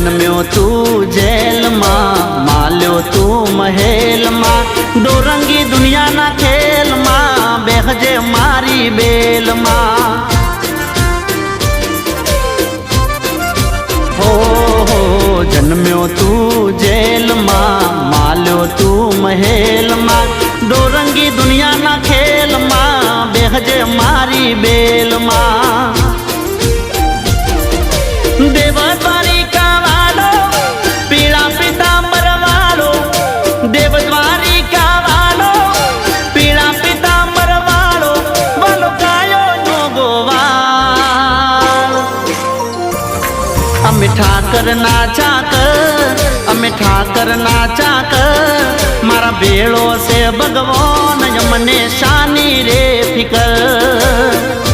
जन्म्यो तू जेल मां, माल्यो तू महल मां, दो रंगी दुनिया ना खेल मां, बेहजे मारी बेल मां। हो जन्म्यो तू जेल मां, माल्यो तू महल मां, दो रंगी दुनिया ना खेल मां, बेहजे मारी बेल मां। देवद्वारिका वालो पीड़ा पीतांबर वालो, देवद्वारिका वालो पीड़ा पीतांबर वालो, बोलो कायो नो गोवाल। अमे ठाकर नाचा कर, अमे ठाकर नाचा कर, मारा बेड़ो से भगवान यमने शानी रे फिकर।